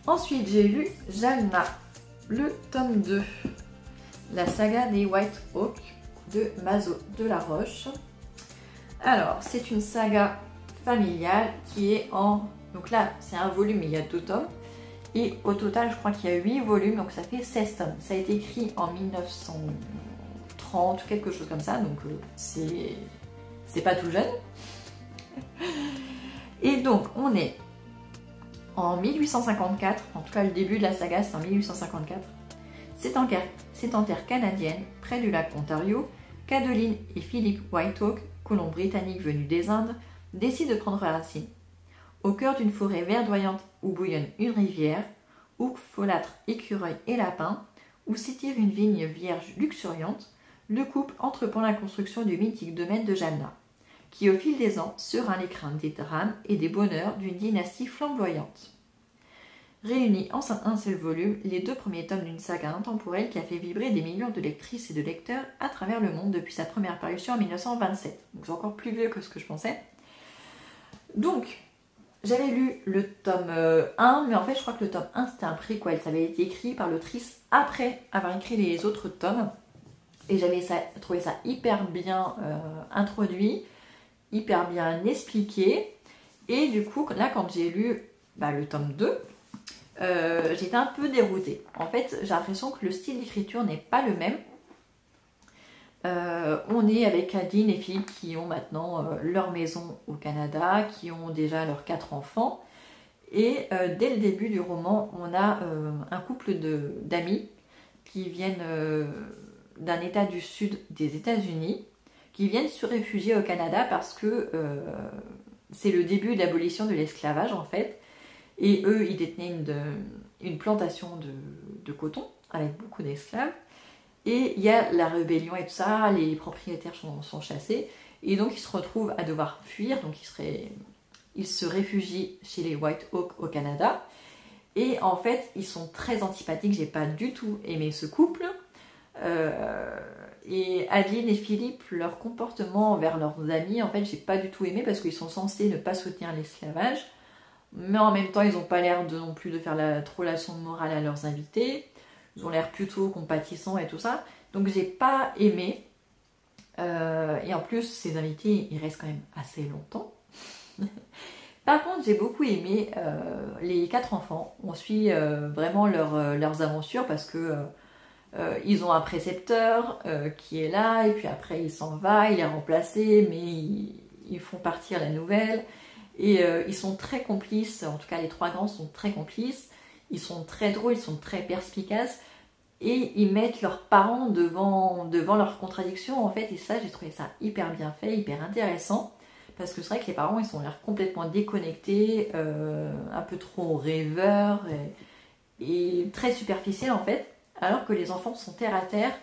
Ensuite, j'ai lu Jalna, le tome 2, la saga des White Hawk de Mazo de la Roche. Alors, c'est une saga familiale qui est en... Donc là, c'est un volume, il y a 2 tomes. Et au total, je crois qu'il y a 8 volumes, donc ça fait 16 tomes. Ça a été écrit en 1930, quelque chose comme ça, donc c'est pas tout jeune. Et donc, on est en 1854, en tout cas le début de la saga, c'est en 1854. C'est en terre canadienne, près du lac Ontario, qu'Adeline et Philip White Hawk, colons britanniques venus des Indes, décident de prendre racine. Au cœur d'une forêt verdoyante où bouillonne une rivière, houques, folâtres, écureuils et lapins, où s'étire une vigne vierge luxuriante, le couple entreprend la construction du mythique domaine de Jalna, qui au fil des ans sera l'écrin des drames et des bonheurs d'une dynastie flamboyante. Réunis en un seul volume, les 2 premiers tomes d'une saga intemporelle qui a fait vibrer des millions de lectrices et de lecteurs à travers le monde depuis sa première parution en 1927. Donc c'est encore plus vieux que ce que je pensais. Donc, j'avais lu le tome 1, mais en fait je crois que le tome 1 c'était un préquel, ça avait été écrit par l'autrice après avoir écrit les autres tomes. Et j'avais trouvé ça hyper bien introduit, hyper bien expliqué. Et du coup, là quand j'ai lu le tome 2, j'étais un peu déroutée. En fait, j'ai l'impression que le style d'écriture n'est pas le même. On est avec Adeline et Philippe qui ont maintenant leur maison au Canada, qui ont déjà leurs 4 enfants. Et dès le début du roman, on a un couple d'amis qui viennent d'un état du sud des États-Unis, qui viennent se réfugier au Canada parce que c'est le début de l'abolition de l'esclavage en fait. Et eux, ils détenaient une plantation de coton avec beaucoup d'esclaves. Et il y a la rébellion et tout ça, les propriétaires sont chassés. Et donc ils se retrouvent à devoir fuir. Donc ils se réfugient chez les White Hawk au Canada. Et en fait, ils sont très antipathiques. J'ai pas du tout aimé ce couple. Et Adeline et Philippe, leur comportement envers leurs amis, en fait, j'ai pas du tout aimé parce qu'ils sont censés ne pas soutenir l'esclavage. Mais en même temps, ils n'ont pas l'air non plus de faire trop la leçon de morale à leurs invités. Ils ont l'air plutôt compatissants et tout ça. Donc j'ai pas aimé. Et en plus, ces invités, ils restent quand même assez longtemps. Par contre, j'ai beaucoup aimé les 4 enfants. On suit vraiment leurs aventures parce que ils ont un précepteur qui est là. Et puis après, il s'en va, il est remplacé, mais ils font partir la nouvelle. Et ils sont très complices, en tout cas les 3 grands sont très complices, ils sont très drôles, ils sont très perspicaces et ils mettent leurs parents devant leurs contradictions en fait. Et ça, j'ai trouvé ça hyper bien fait, hyper intéressant parce que c'est vrai que les parents ils ont l'air complètement déconnectés, un peu trop rêveurs et très superficiels en fait, alors que les enfants sont terre à terre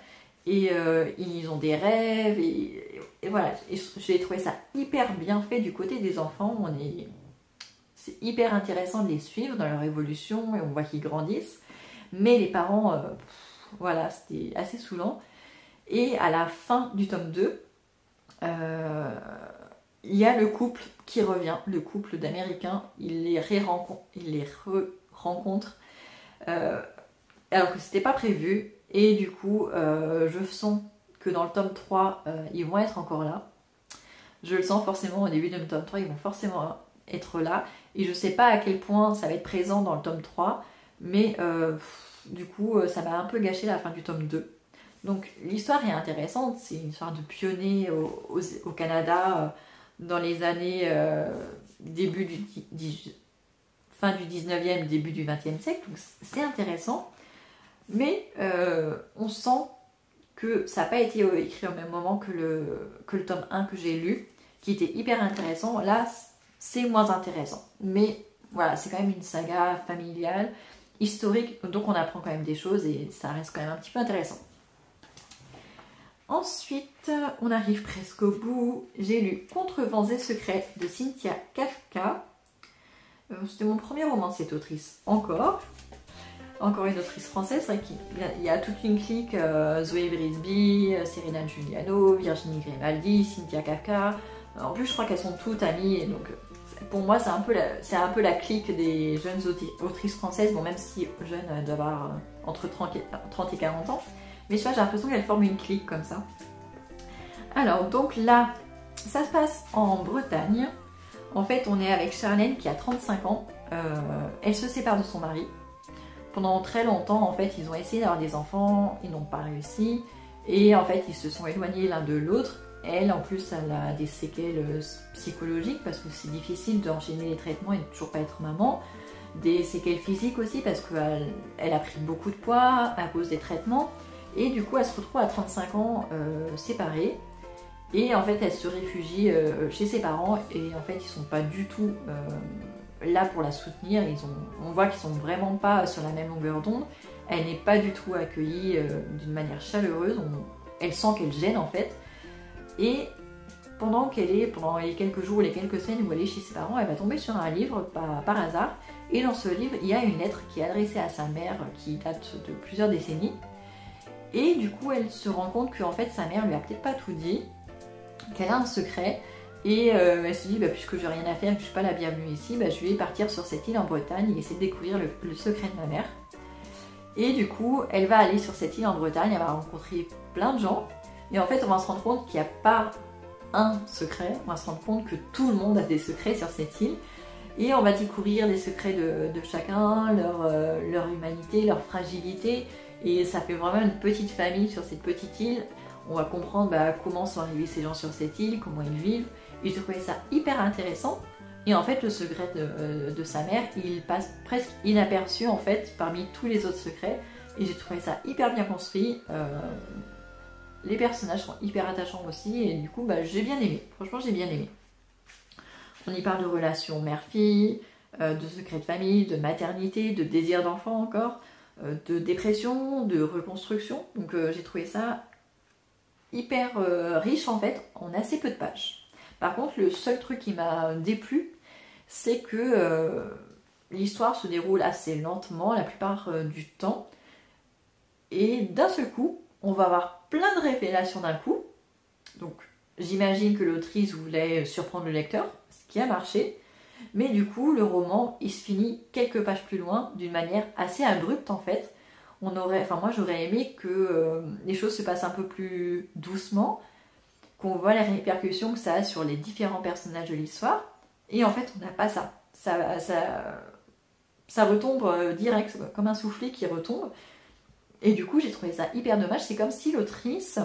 et ils ont des rêves et voilà, j'ai trouvé ça hyper bien fait du côté des enfants. C'est hyper intéressant de les suivre dans leur évolution et on voit qu'ils grandissent. Mais les parents, voilà, c'était assez saoulant. Et à la fin du tome 2, il y a le couple qui revient, le couple d'Américains. Il les re-rencontre alors que c'était pas prévu. Et du coup, je sens que dans le tome 3, ils vont être encore là. Je le sens forcément au début du tome 3, ils vont forcément être là. Et je sais pas à quel point ça va être présent dans le tome 3, mais du coup, ça m'a un peu gâché la fin du tome 2. Donc l'histoire est intéressante, c'est une histoire de pionniers au Canada dans les années fin du 19e, début du 20e siècle. Donc c'est intéressant, mais on sent que ça n'a pas été écrit au même moment que le tome 1 que j'ai lu, qui était hyper intéressant. Là, c'est moins intéressant. Mais voilà, c'est quand même une saga familiale, historique, donc on apprend quand même des choses et ça reste quand même un petit peu intéressant. Ensuite, on arrive presque au bout. J'ai lu Contre vents et secrets de Cynthia Kafka. C'était mon premier roman de cette autrice. Encore une autrice française. C'est vrai qu'il y a toute une clique. Zoé Brisby, Serena Giuliano, Virginie Grimaldi, Cynthia Kafka. En plus, je crois qu'elles sont toutes amies. Donc, pour moi, c'est un peu la clique des jeunes autrices françaises, bon, même si jeune, elle doit avoir entre 30 et 40 ans. Mais je sais pas, j'ai l'impression qu'elle forme une clique comme ça. Alors, donc là, ça se passe en Bretagne. En fait, on est avec Charlène qui a 35 ans. Elle se sépare de son mari. Pendant très longtemps, en fait, ils ont essayé d'avoir des enfants, ils n'ont pas réussi. Et en fait, ils se sont éloignés l'un de l'autre. Elle, en plus, elle a des séquelles psychologiques parce que c'est difficile d'enchaîner les traitements et de toujours pas être maman. Des séquelles physiques aussi parce qu'elle a pris beaucoup de poids à cause des traitements. Et du coup, elle se retrouve à 35 ans séparée. Et en fait, elle se réfugie chez ses parents. Et en fait, ils sont pas du tout là pour la soutenir. On voit qu'ils sont vraiment pas sur la même longueur d'onde. Elle n'est pas du tout accueillie d'une manière chaleureuse. Elle sent qu'elle gêne en fait. Et pendant les quelques jours ou les quelques semaines où elle est chez ses parents, elle va tomber sur un livre par hasard. Et dans ce livre, il y a une lettre qui est adressée à sa mère qui date de plusieurs décennies. Et du coup, elle se rend compte qu'en fait, sa mère lui a peut-être pas tout dit, qu'elle a un secret. Et elle se dit, bah, puisque j'ai rien à faire et que je suis pas la bienvenue ici, bah, je vais partir sur cette île en Bretagne et essayer de découvrir le secret de ma mère. Et du coup, elle va aller sur cette île en Bretagne, elle va rencontrer plein de gens. Et en fait, on va se rendre compte qu'il n'y a pas un secret, on va se rendre compte que tout le monde a des secrets sur cette île. Et on va découvrir les secrets de chacun, leur humanité, leur fragilité. Et ça fait vraiment une petite famille sur cette petite île. On va comprendre comment sont arrivés ces gens sur cette île, comment ils vivent. Et j'ai trouvé ça hyper intéressant. Et en fait, le secret de sa mère, il passe presque inaperçu en fait parmi tous les autres secrets. Et j'ai trouvé ça hyper bien construit. Les personnages sont hyper attachants aussi. Et du coup, j'ai bien aimé. Franchement, j'ai bien aimé. On y parle de relations mère-fille, de secrets de famille, de maternité, de désir d'enfant encore, de dépression, de reconstruction. Donc j'ai trouvé ça hyper riche en fait, en assez peu de pages. Par contre, le seul truc qui m'a déplu, c'est que l'histoire se déroule assez lentement la plupart du temps. Et d'un seul coup, on va avoir plein de révélations d'un coup. Donc j'imagine que l'autrice voulait surprendre le lecteur, ce qui a marché. Mais du coup, le roman, il se finit quelques pages plus loin, d'une manière assez abrupte en fait. Moi j'aurais aimé que les choses se passent un peu plus doucement, qu'on voit les répercussions que ça a sur les différents personnages de l'histoire. Et en fait, on n'a pas ça. Ça retombe direct, comme un soufflet qui retombe. Et du coup, j'ai trouvé ça hyper dommage. C'est comme si l'autrice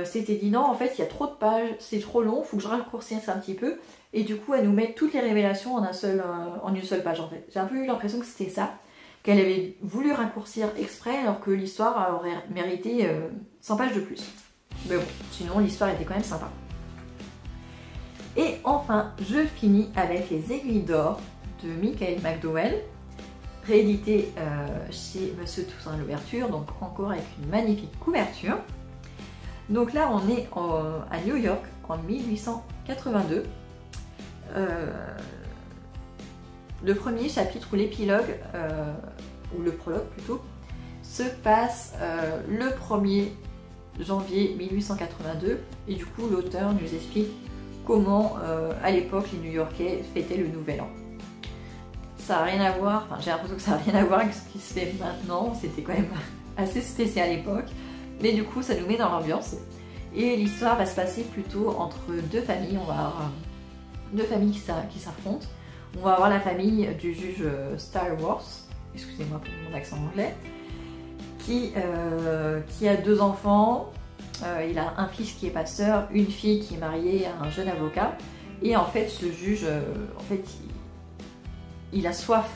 s'était dit non, en fait, il y a trop de pages, c'est trop long, il faut que je raccourcisse un petit peu. Et du coup, elle nous met toutes les révélations en une seule page en fait. J'ai un peu eu l'impression que c'était ça, qu'elle avait voulu raccourcir exprès alors que l'histoire aurait mérité 100 pages de plus. Mais bon, sinon l'histoire était quand même sympa. Et enfin, je finis avec Les Aiguilles d'Or de Michael McDowell, réédité chez Monsieur Toussaint Louverture, donc encore avec une magnifique couverture. Donc là, on est à New York en 1882. Le premier chapitre ou l'épilogue, ou le prologue plutôt, se passe le 1er janvier 1882 et du coup l'auteur nous explique comment à l'époque les New-Yorkais fêtaient le Nouvel An. Ça n'a rien à voir, j'ai l'impression que ça n'a rien à voir avec ce qui se fait maintenant, c'était quand même assez spécial à l'époque, mais du coup ça nous met dans l'ambiance. Et l'histoire va se passer plutôt entre deux familles, on va avoir deux familles qui s'affrontent. On va avoir la famille du juge Star Wars, excusez-moi pour mon accent anglais, qui a deux enfants. Il a un fils qui est pasteur, une fille qui est mariée à un jeune avocat. Et en fait, ce juge, il a soif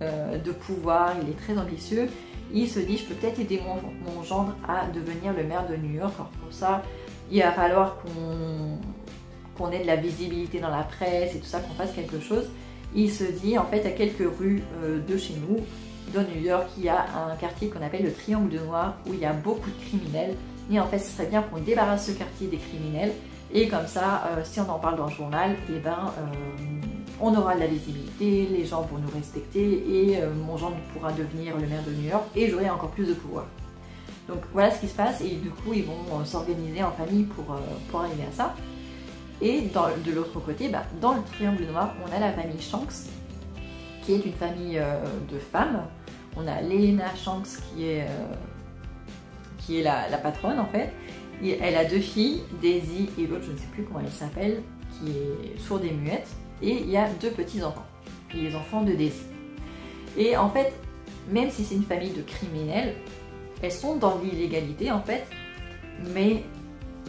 de pouvoir, il est très ambitieux. Il se dit, je peux peut-être aider mon gendre à devenir le maire de New York. Alors pour ça, il va falloir qu'on ait de la visibilité dans la presse et tout ça, qu'on fasse quelque chose. Il se dit, en fait, à quelques rues de chez nous, dans New York, il y a un quartier qu'on appelle le Triangle de Noir, où il y a beaucoup de criminels. Et en fait, ce serait bien qu'on débarrasse ce quartier des criminels. Et comme ça, si on en parle dans le journal, on aura de la visibilité, les gens vont nous respecter, et mon gendre pourra devenir le maire de New York, et j'aurai encore plus de pouvoir. Donc voilà ce qui se passe, et du coup, ils vont s'organiser en famille pour arriver à ça. Et de l'autre côté, dans le triangle noir, on a la famille Shanks, qui est une famille de femmes. On a Lena Shanks qui est la patronne en fait. Et elle a 2 filles, Daisy et l'autre, je ne sais plus comment elle s'appelle, qui est sourde et muette. Et il y a 2 petits-enfants, les enfants de Daisy. Et en fait, même si c'est une famille de criminels, elles sont dans l'illégalité en fait, mais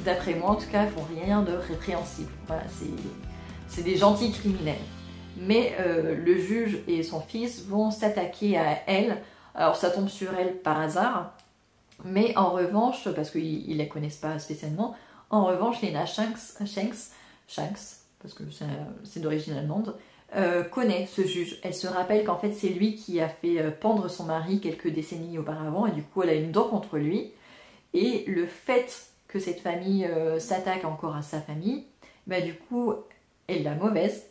d'après moi en tout cas, elles font rien de répréhensible. Voilà, c'est des gentils criminels. Mais le juge et son fils vont s'attaquer à elle. Alors ça tombe sur elle par hasard, mais en revanche, parce qu'ils ne la connaissent pas spécialement, en revanche, Lena Shanks, parce que c'est d'origine allemande, connaît ce juge. Elle se rappelle qu'en fait c'est lui qui a fait pendre son mari quelques décennies auparavant et du coup elle a une dent contre lui. Et le fait que cette famille s'attaque encore à sa famille, du coup elle est la mauvaise.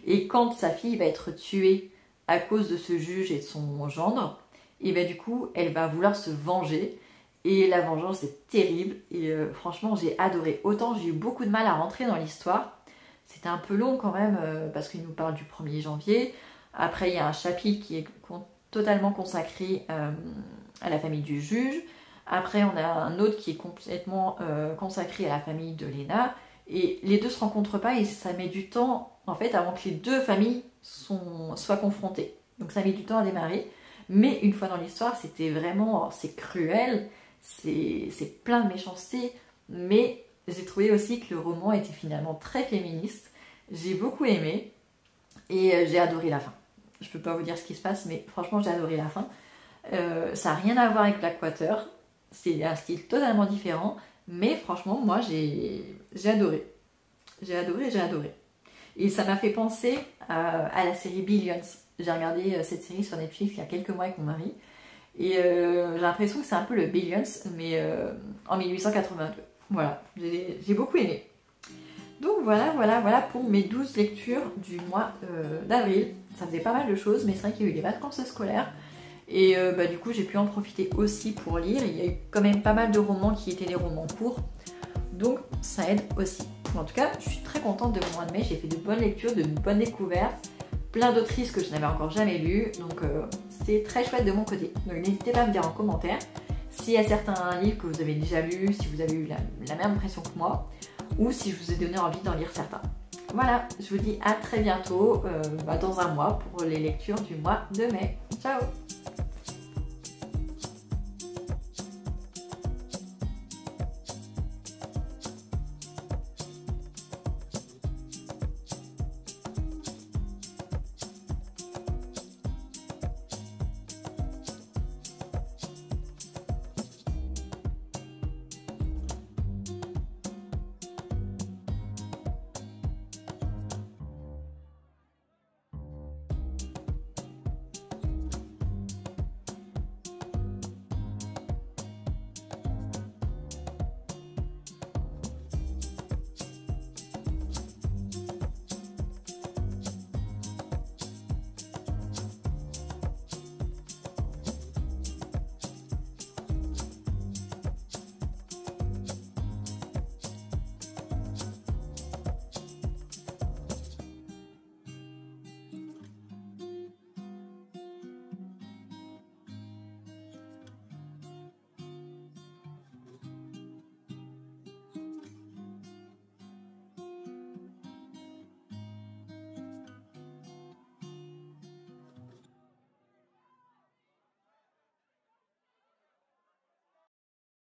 Et quand sa fille va être tuée à cause de ce juge et de son gendre, et du coup elle va vouloir se venger. Et la vengeance est terrible et franchement j'ai adoré. Autant j'ai eu beaucoup de mal à rentrer dans l'histoire. C'était un peu long quand même parce qu'il nous parle du 1er janvier. Après il y a un chapitre qui est totalement consacré à la famille du juge. Après on a un autre qui est complètement consacré à la famille de Lena. Et les deux se rencontrent pas et ça met du temps en fait avant que les 2 familles soient confrontées. Donc ça met du temps à démarrer. Mais une fois dans l'histoire, c'était vraiment, c'est cruel, c'est plein de méchanceté, mais j'ai trouvé aussi que le roman était finalement très féministe. J'ai beaucoup aimé et j'ai adoré la fin. Je peux pas vous dire ce qui se passe, mais franchement j'ai adoré la fin. Ça n'a rien à voir avec Blackwater, c'est un style totalement différent, mais franchement moi j'ai adoré. J'ai adoré. Et ça m'a fait penser à la série Billions. J'ai regardé cette série sur Netflix il y a quelques mois avec mon mari. Et j'ai l'impression que c'est un peu le Billions, mais en 1882. Voilà, j'ai beaucoup aimé. Donc voilà pour mes 12 lectures du mois d'avril. Ça faisait pas mal de choses, mais c'est vrai qu'il y a eu les vacances scolaires. Et du coup, j'ai pu en profiter aussi pour lire. Il y a eu quand même pas mal de romans qui étaient des romans courts. Donc ça aide aussi. En tout cas, je suis très contente de mon mois de mai. J'ai fait de bonnes lectures, de bonnes découvertes. Plein d'autrices que je n'avais encore jamais lues, donc c'est très chouette de mon côté. Donc n'hésitez pas à me dire en commentaire s'il y a certains livres que vous avez déjà lus, si vous avez eu la même impression que moi, ou si je vous ai donné envie d'en lire certains. Voilà, je vous dis à très bientôt, dans un mois pour les lectures du mois de mai. Ciao!